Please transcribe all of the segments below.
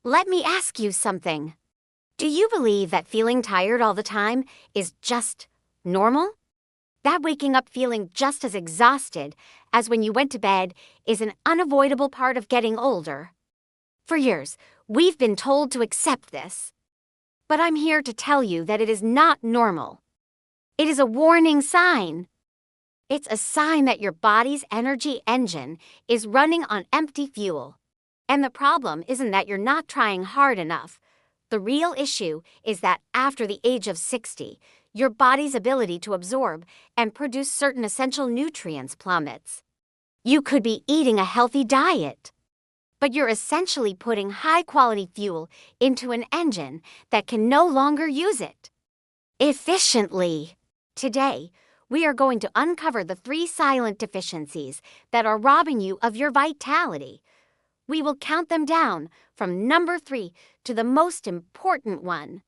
Let me ask you something. Do you believe that feeling tired all the time is just normal? That waking up feeling just as exhausted as when you went to bed is an unavoidable part of getting older. For years, we've been told to accept this. But I'm here to tell you that it is not normal. It is a warning sign. It's a sign that your body's energy engine is running on empty fuel. And the problem isn't that you're not trying hard enough. The real issue is that after the age of 60, your body's ability to absorb and produce certain essential nutrients plummets. You could be eating a healthy diet, but you're essentially putting high-quality fuel into an engine that can no longer use it efficiently. Today, we are going to uncover the 3 silent deficiencies that are robbing you of your vitality. We will count them down from number 3 to the most important one.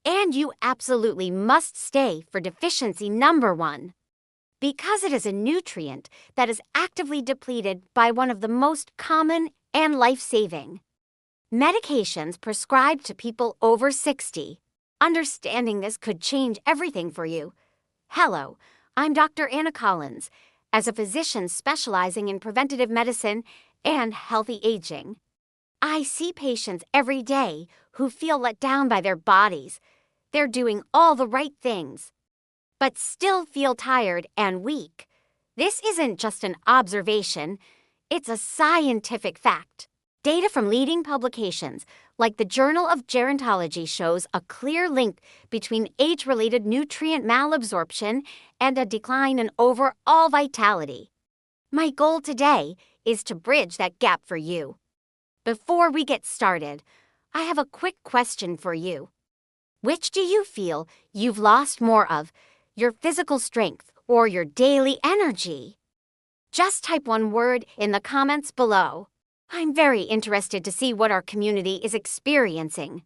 And you absolutely must stay for deficiency number 1. Because it is a nutrient that is actively depleted by one of the most common and life-saving medications prescribed to people over 60. Understanding this could change everything for you. Hello, I'm Dr. Anna Collins. As a physician specializing in preventative medicine and healthy aging, I see patients every day who feel let down by their bodies. They're doing all the right things, but still feel tired and weak. This isn't just an observation, it's a scientific fact. Data from leading publications like the Journal of Gerontology shows a clear link between age-related nutrient malabsorption and a decline in overall vitality. My goal today is to bridge that gap for you. Before we get started, I have a quick question for you. Which do you feel you've lost more of, your physical strength or your daily energy? Just type one word in the comments below. I'm very interested to see what our community is experiencing.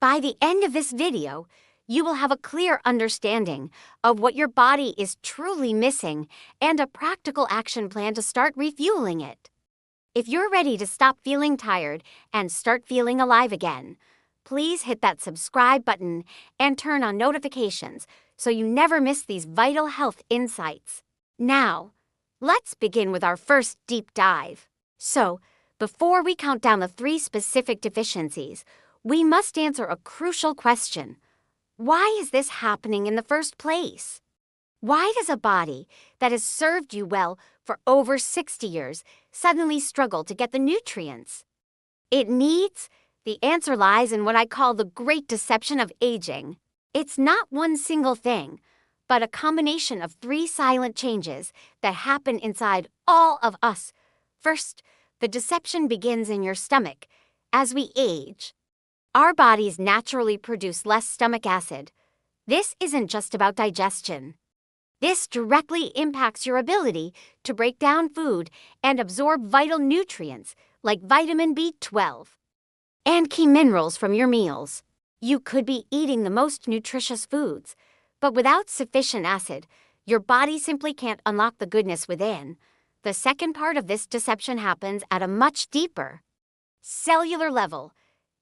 By the end of this video, you will have a clear understanding of what your body is truly missing and a practical action plan to start refueling it. If you're ready to stop feeling tired and start feeling alive again, please hit that subscribe button and turn on notifications so you never miss these vital health insights. Now, let's begin with our first deep dive. So, before we count down the 3 specific deficiencies, we must answer a crucial question. Why is this happening in the first place? Why does a body that has served you well for over 60 years suddenly struggle to get the nutrients it needs? The answer lies in what I call the great deception of aging. It's not one single thing, but a combination of 3 silent changes that happen inside all of us. First, the deception begins in your stomach. As we age, our bodies naturally produce less stomach acid. This isn't just about digestion. This directly impacts your ability to break down food and absorb vital nutrients like vitamin B12 and key minerals from your meals. You could be eating the most nutritious foods, but without sufficient acid, your body simply can't unlock the goodness within. The second part of this deception happens at a much deeper cellular level.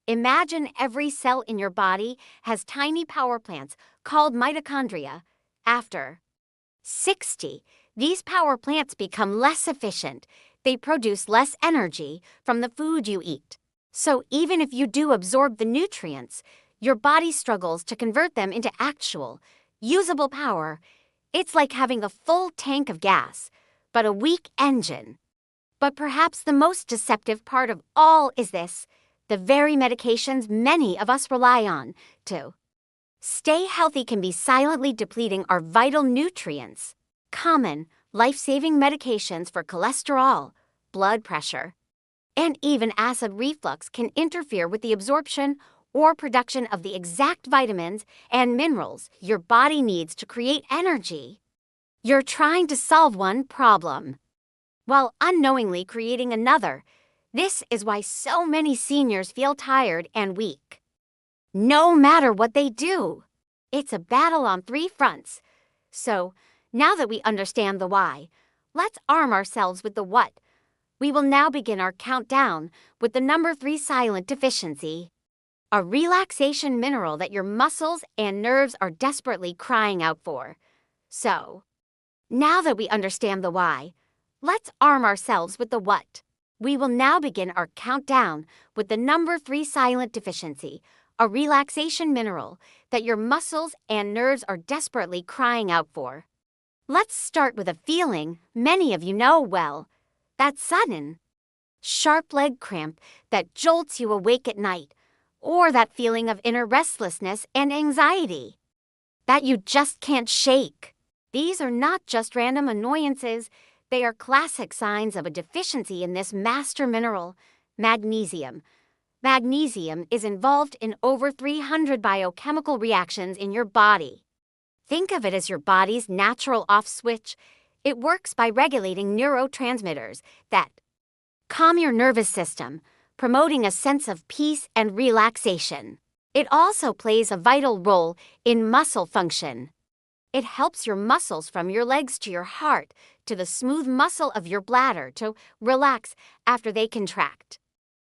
Imagine every cell in your body has tiny power plants called mitochondria. After 60, these power plants become less efficient. They produce less energy from the food you eat. So even if you do absorb the nutrients, your body struggles to convert them into actual, usable power. It's like having a full tank of gas, but a weak engine. But perhaps the most deceptive part of all is this: the very medications many of us rely on to stay healthy can be silently depleting our vital nutrients. Common, life-saving medications for cholesterol, blood pressure, and even acid reflux can interfere with the absorption or production of the exact vitamins and minerals your body needs to create energy. You're trying to solve one problem while unknowingly creating another. This is why so many seniors feel tired and weak, no matter what they do. It's a battle on 3 fronts. So, now that we understand the why, let's arm ourselves with the what. We will now begin our countdown with the number 3 silent deficiency, a relaxation mineral that your muscles and nerves are desperately crying out for. So, now that we understand the why, let's arm ourselves with the what. We will now begin our countdown with the number 3 silent deficiency, a relaxation mineral that your muscles and nerves are desperately crying out for. Let's start with a feeling many of you know well, that sudden, sharp leg cramp that jolts you awake at night, or that feeling of inner restlessness and anxiety that you just can't shake. These are not just random annoyances, they are classic signs of a deficiency in this master mineral, magnesium. Magnesium is involved in over 300 biochemical reactions in your body. Think of it as your body's natural off switch. It works by regulating neurotransmitters that calm your nervous system, promoting a sense of peace and relaxation. It also plays a vital role in muscle function. It helps your muscles from your legs to your heart to the smooth muscle of your bladder to relax after they contract.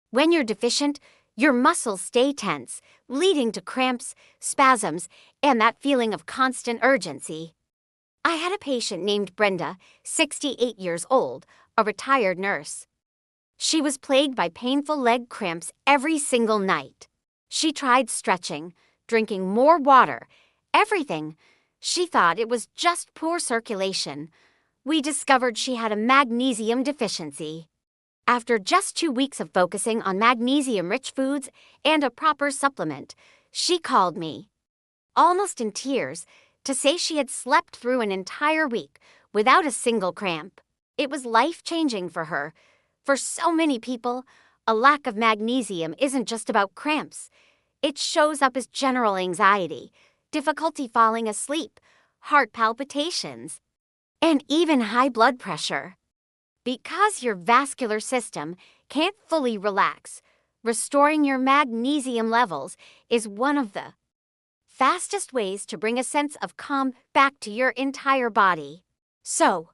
When you're deficient, your muscles stay tense, leading to cramps, spasms, and that feeling of constant urgency. I had a patient named Brenda, 68 years old, a retired nurse. She was plagued by painful leg cramps every single night. She tried stretching, drinking more water, everything. She thought it was just poor circulation. We discovered she had a magnesium deficiency. After just 2 weeks of focusing on magnesium-rich foods and a proper supplement, she called me, almost in tears, to say she had slept through an entire week without a single cramp. It was life-changing for her. For so many people, a lack of magnesium isn't just about cramps. It shows up as general anxiety, difficulty falling asleep, heart palpitations, and even high blood pressure. Because your vascular system can't fully relax, restoring your magnesium levels is one of the fastest ways to bring a sense of calm back to your entire body. So,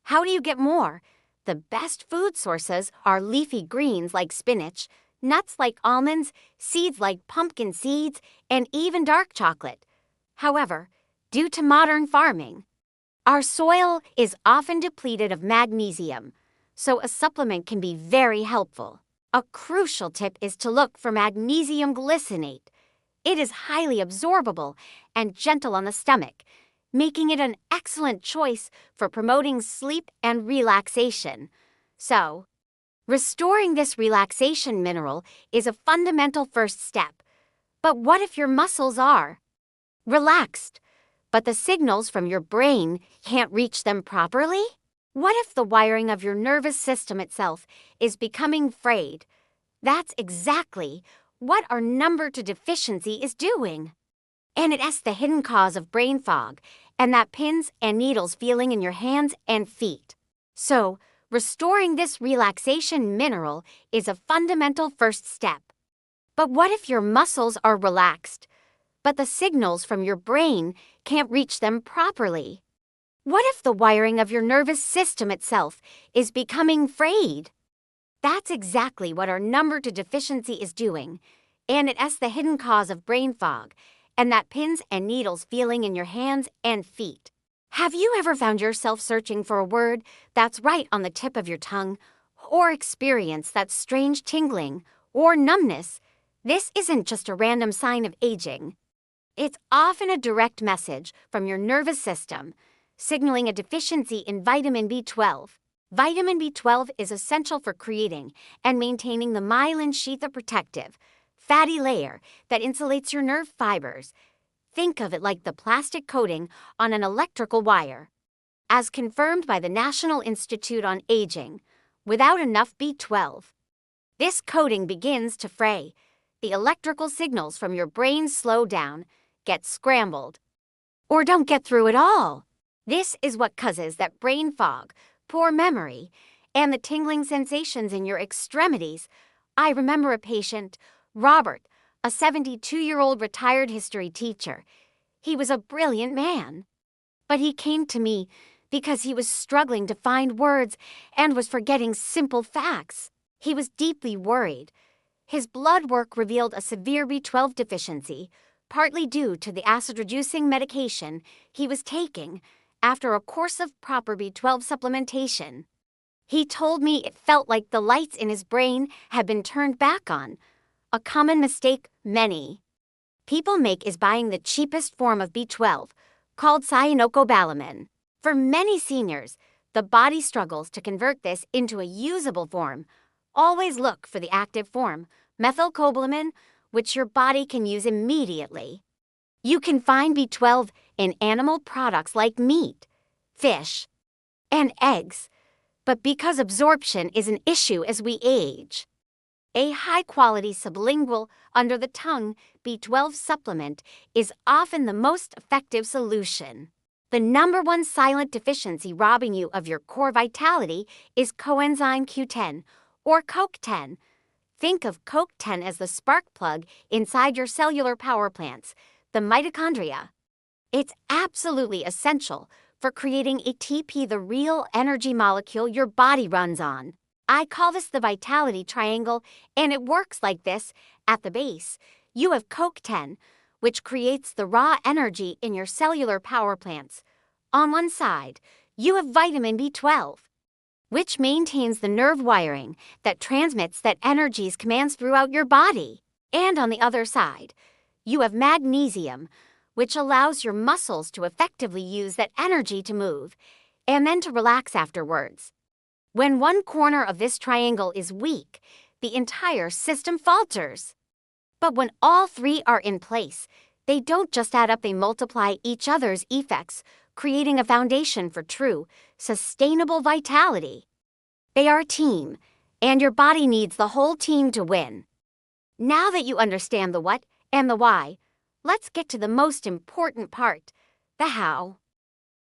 how do you get more? The best food sources are leafy greens like spinach, nuts like almonds, seeds like pumpkin seeds, and even dark chocolate. However, due to modern farming, our soil is often depleted of magnesium, so a supplement can be very helpful. A crucial tip is to look for magnesium glycinate. It is highly absorbable and gentle on the stomach, making it an excellent choice for promoting sleep and relaxation. So, restoring this relaxation mineral is a fundamental first step. But what if your muscles are relaxed, but the signals from your brain can't reach them properly? What if the wiring of your nervous system itself is becoming frayed? That's exactly what our number 2 deficiency is doing. And it's the hidden cause of brain fog and that pins and needles feeling in your hands and feet. So, restoring this relaxation mineral is a fundamental first step. But what if your muscles are relaxed, but the signals from your brain can't reach them properly? What if the wiring of your nervous system itself is becoming frayed? That's exactly what our number 2 deficiency is doing, and it's the hidden cause of brain fog and that pins and needles feeling in your hands and feet. Have you ever found yourself searching for a word that's right on the tip of your tongue, or experienced that strange tingling or numbness? This isn't just a random sign of aging. It's often a direct message from your nervous system, signaling a deficiency in vitamin B12. Vitamin B12 is essential for creating and maintaining the myelin sheath, a protective, fatty layer that insulates your nerve fibers. Think of it like the plastic coating on an electrical wire. As confirmed by the National Institute on Aging, without enough B12, this coating begins to fray. The electrical signals from your brain slow down, get scrambled, or don't get through at all. This is what causes that brain fog, poor memory, and the tingling sensations in your extremities. I remember a patient, Robert, a 72-year-old retired history teacher. He was a brilliant man. But he came to me because he was struggling to find words and was forgetting simple facts. He was deeply worried. His blood work revealed a severe B12 deficiency, partly due to the acid-reducing medication he was taking after a course of proper B12 supplementation. He told me it felt like the lights in his brain had been turned back on, a common mistake many people make is buying the cheapest form of B12, called cyanocobalamin. For many seniors, the body struggles to convert this into a usable form. Always look for the active form, methylcobalamin, which your body can use immediately. You can find B12 in animal products like meat, fish, and eggs, but because absorption is an issue as we age, a high-quality sublingual, under-the-tongue B12 supplement is often the most effective solution. The number one silent deficiency robbing you of your core vitality is coenzyme Q10, or CoQ10. Think of CoQ10 as the spark plug inside your cellular power plants, the mitochondria. It's absolutely essential for creating ATP, the real energy molecule your body runs on. I call this the vitality triangle, and it works like this. At the base, you have CoQ10, which creates the raw energy in your cellular power plants. On one side, you have vitamin B12, which maintains the nerve wiring that transmits that energy's commands throughout your body. And on the other side, you have magnesium, which allows your muscles to effectively use that energy to move and then to relax afterwards. When one corner of this triangle is weak, the entire system falters. But when all three are in place, they don't just add up, they multiply each other's effects, creating a foundation for true, sustainable vitality. They are a team, and your body needs the whole team to win. Now that you understand the what and the why, let's get to the most important part, the how.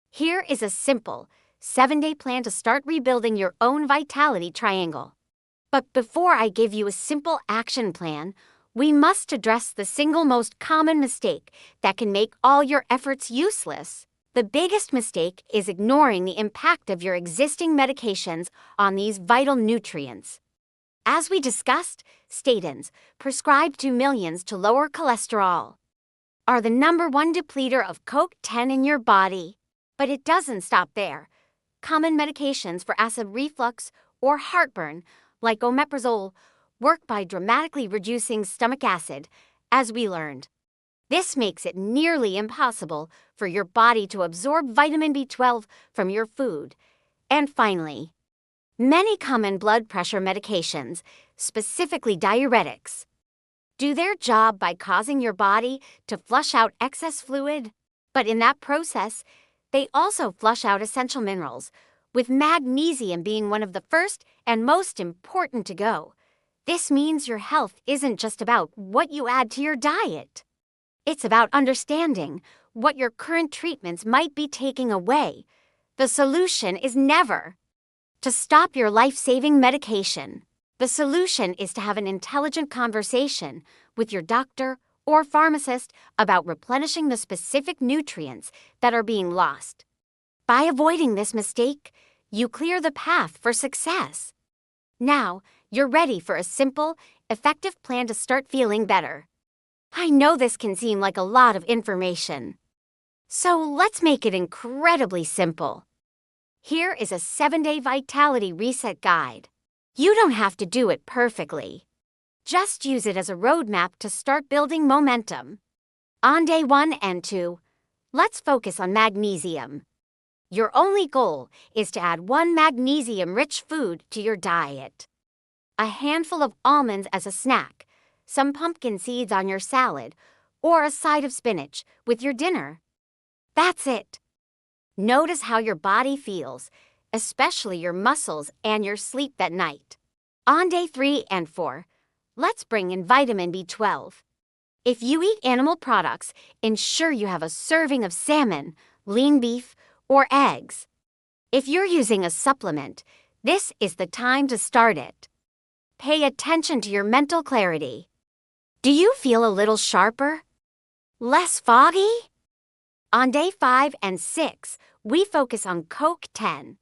Here is a simple, 7-day plan to start rebuilding your own vitality triangle. But before I give you a simple action plan, we must address the single most common mistake that can make all your efforts useless. The biggest mistake is ignoring the impact of your existing medications on these vital nutrients. As we discussed, statins, prescribed to millions to lower cholesterol, are the number one depleter of CoQ10 in your body. But it doesn't stop there. Common medications for acid reflux or heartburn, like omeprazole, work by dramatically reducing stomach acid, as we learned. This makes it nearly impossible for your body to absorb vitamin B12 from your food. And finally, many common blood pressure medications, specifically diuretics, do their job by causing your body to flush out excess fluid. But in that process, they also flush out essential minerals, with magnesium being one of the first and most important to go. This means your health isn't just about what you add to your diet. It's about understanding what your current treatments might be taking away. The solution is never to stop your life-saving medication. The solution is to have an intelligent conversation with your doctor or pharmacist about replenishing the specific nutrients that are being lost. By avoiding this mistake, you clear the path for success. Now, you're ready for a simple, effective plan to start feeling better. I know this can seem like a lot of information. So let's make it incredibly simple. Here is a 7-day vitality reset guide. You don't have to do it perfectly. Just use it as a roadmap to start building momentum. On day 1 and 2, let's focus on magnesium. Your only goal is to add one magnesium-rich food to your diet. A handful of almonds as a snack, some pumpkin seeds on your salad, or a side of spinach with your dinner. That's it. Notice how your body feels, especially your muscles and your sleep that night. On day 3 and 4, let's bring in vitamin B12. If you eat animal products, ensure you have a serving of salmon, lean beef, or eggs. If you're using a supplement, this is the time to start it. Pay attention to your mental clarity. Do you feel a little sharper? Less foggy? On day 5 and 6, we focus on CoQ10.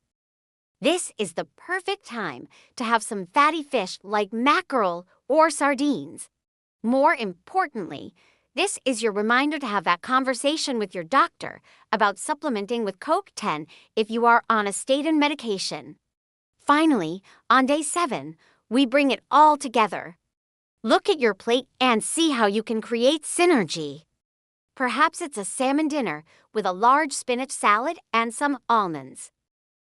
This is the perfect time to have some fatty fish like mackerel or sardines. More importantly, this is your reminder to have that conversation with your doctor about supplementing with CoQ10 if you are on a statin medication. Finally, on day 7, we bring it all together. Look at your plate and see how you can create synergy. Perhaps it's a salmon dinner with a large spinach salad and some almonds.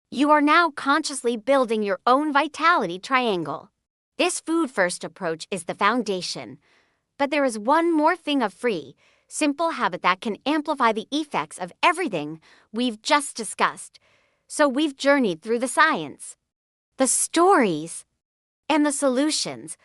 You are now consciously building your own vitality triangle. This food-first approach is the foundation. But there is one more thing of free, simple habit that can amplify the effects of everything we've just discussed. So we've journeyed through the science, the stories, and the solutions.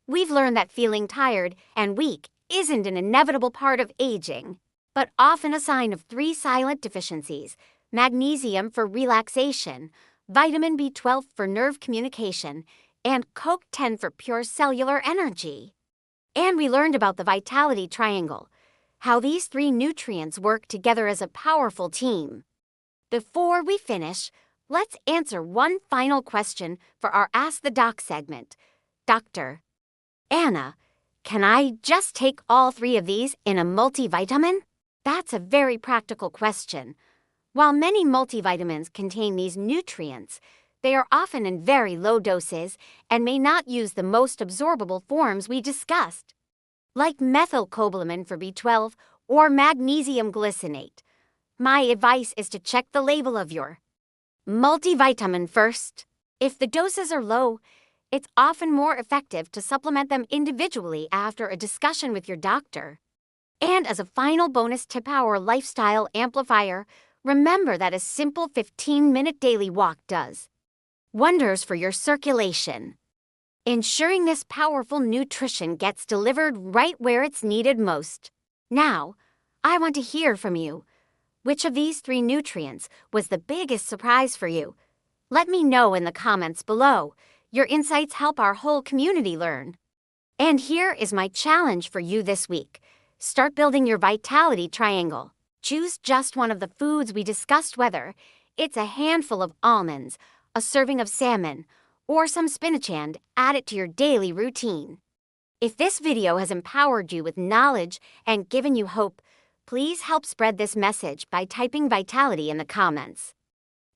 We've learned that feeling tired and weak isn't an inevitable part of aging, but often a sign of 3 silent deficiencies: magnesium for relaxation, vitamin B12 for nerve communication, and CoQ10 for pure cellular energy. And we learned about the vitality triangle, how these 3 nutrients work together as a powerful team. Before we finish, let's answer one final question for our Ask the Doc segment. Doctor Anna, can I just take all 3 of these in a multivitamin? That's a very practical question. While many multivitamins contain these nutrients, they are often in very low doses and may not use the most absorbable forms we discussed, like methylcobalamin for B12 or magnesium glycinate. My advice is to check the label of your multivitamin first. If the doses are low, it's often more effective to supplement them individually after a discussion with your doctor. And as a final bonus tip, our lifestyle amplifier, remember that a simple 15-minute daily walk does wonders for your circulation, ensuring this powerful nutrition gets delivered right where it's needed most. Now, I want to hear from you. Which of these 3 nutrients was the biggest surprise for you? Let me know in the comments below. Your insights help our whole community learn. And here is my challenge for you this week. Start building your vitality triangle. Choose just one of the foods we discussed, whether it's a handful of almonds, a serving of salmon, or some spinach, and add it to your daily routine. If this video has empowered you with knowledge and given you hope, please help spread this message by typing vitality in the comments.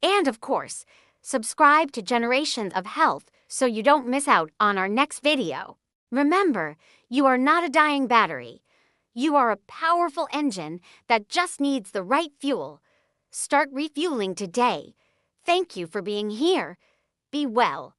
And of course, subscribe to Generations of Health so you don't miss out on our next video. Remember, you are not a dying battery. You are a powerful engine that just needs the right fuel. Start refueling today. Thank you for being here. Be well.